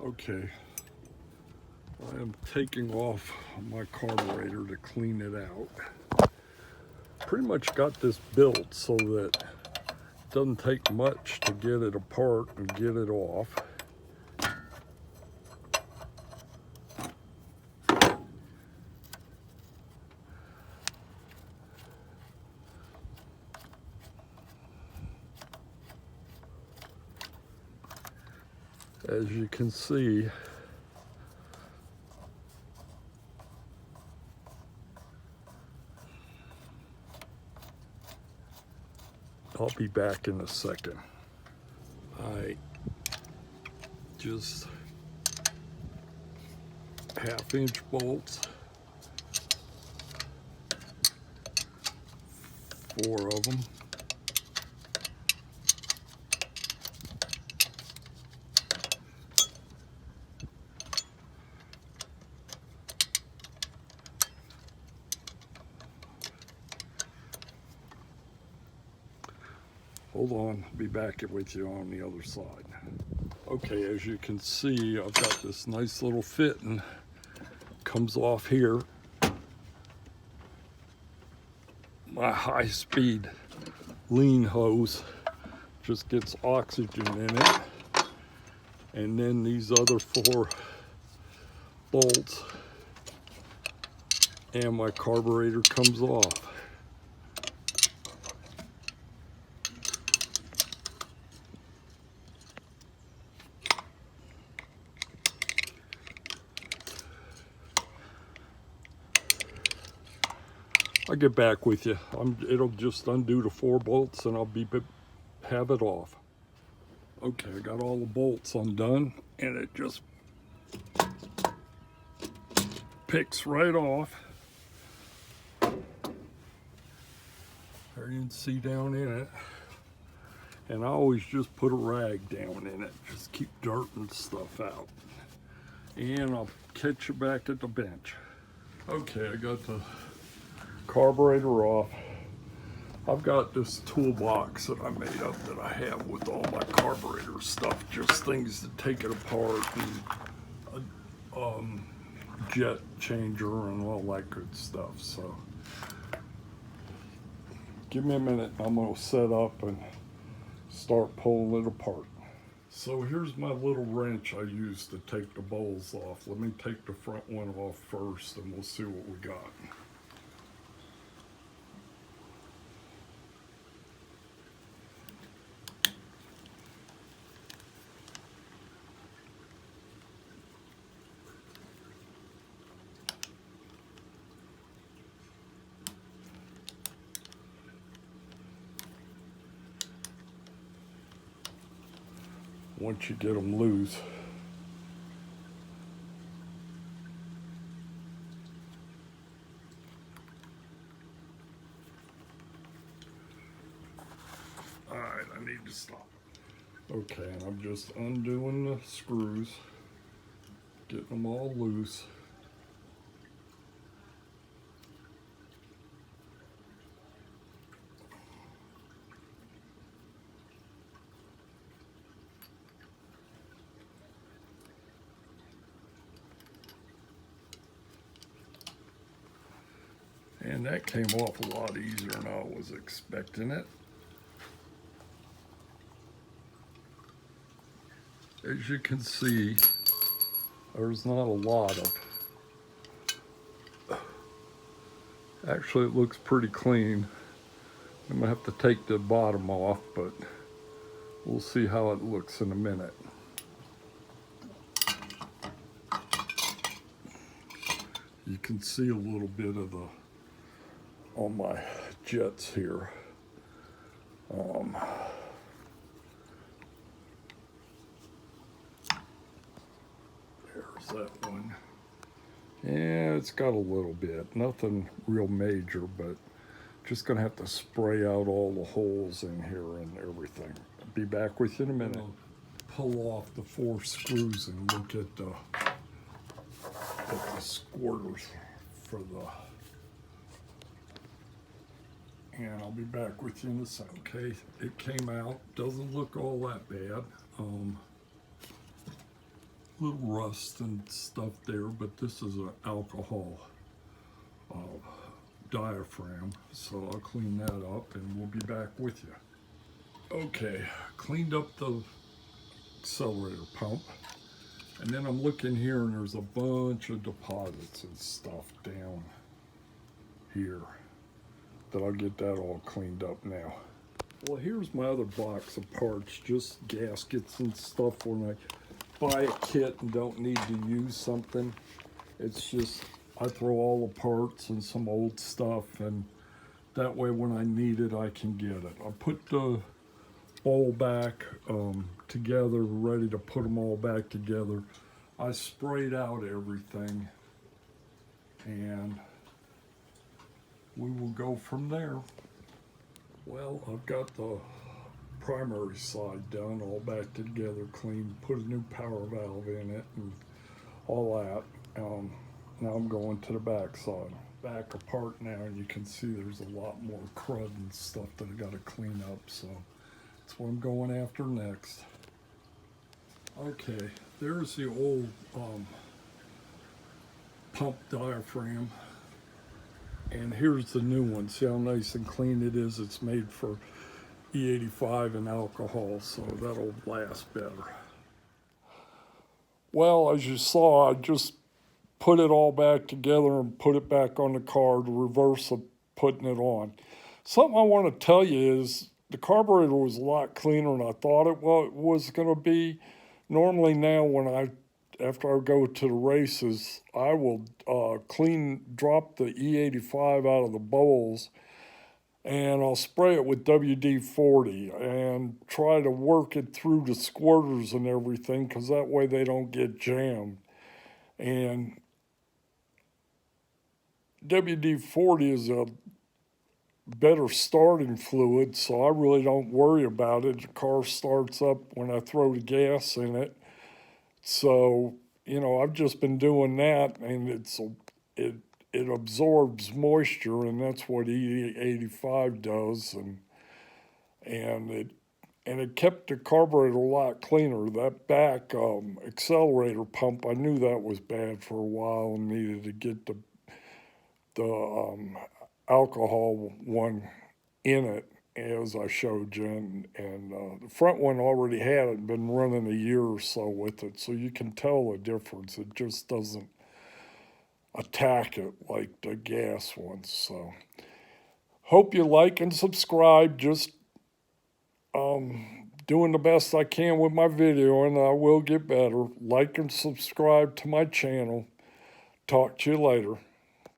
Okay, I am taking off my carburetor to clean it out. Pretty much got this built so that it doesn't take much to get it apart and get it off. As you can see, I'll be back in a second. I just half-inch bolts, 4 of them. Hold on, I'll be back with you on the other side. Okay, as you can see, I've got this nice little fitting. Comes off here. My high-speed lean hose just gets oxygen in it. And then these other 4 bolts and my carburetor comes off. I'll get back with you. It'll just undo the 4 bolts and I'll have it off. Okay, I got all the bolts undone and it just picks right off. There you can see down in it. And I always just put a rag down in it. Just keep dirt and stuff out. And I'll catch you back at the bench. Okay, I got the carburetor off. I've got this toolbox that I made up that I have with all my carburetor stuff, just things to take it apart, and a jet changer and all that good stuff. So give me a minute, I'm gonna set up and start pulling it apart. So here's my little wrench I use to take the bowls off. Let me take the front one off first and we'll see what we got. Once you get them loose, all right, I need to stop. Okay, and I'm just undoing the screws, getting them all loose. And that came off a lot easier than I was expecting it. As you can see, there's not a lot of, actually it looks pretty clean. I'm gonna have to take the bottom off, but we'll see how it looks in a minute. You can see a little bit of the, on my jets here. There's that one. Yeah, it's got a little bit, nothing real major, but just gonna have to spray out all the holes in here and everything. I'll be back with you in a minute. Pull off the 4 screws and look at the squirters for the, and I'll be back with you in a second. Okay, it came out, doesn't look all that bad. little rust and stuff there, but this is an alcohol diaphragm, so I'll clean that up and we'll be back with you. Okay, cleaned up the accelerator pump, and then I'm looking here and there's a bunch of deposits and stuff down here that I'll get that all cleaned up now. Well, here's my other box of parts, just gaskets and stuff when I buy a kit and don't need to use something. It's just, I throw all the parts and some old stuff, and that way when I need it, I can get it. I put the bowl back together, ready to put them all back together. I sprayed out everything, and we will go from there. Well, I've got the primary side done, all back together, clean, put a new power valve in it and all that. Now I'm going to the back side. Back apart now, and you can see there's a lot more crud and stuff that I got to clean up, so that's what I'm going after next. Okay, there's the old pump diaphragm, and here's the new one. See how nice and clean it is? It's made for E85 and alcohol, so that'll last better. Well, as you saw, I just put it all back together and put it back on the car, the reverse of putting it on. Something I want to tell you is the carburetor was a lot cleaner than I thought it was going to be. Normally now after I go to the races, I will drop the E85 out of the bowls, and I'll spray it with WD-40 and try to work it through the squirters and everything, because that way they don't get jammed. And WD-40 is a better starting fluid, so I really don't worry about it. The car starts up when I throw the gas in it. So, you know, I've just been doing that, and it absorbs moisture, and that's what E85 does, and it kept the carburetor a lot cleaner. That back accelerator pump, I knew that was bad for a while and needed to get the alcohol one in it, as I showed you, and the front one already had it, been running a year or so with it, so you can tell the difference. It just doesn't attack it like the gas ones. So hope you like and subscribe. Just doing the best I can with my video, and I will get better. Like and subscribe to my channel. Talk to you later.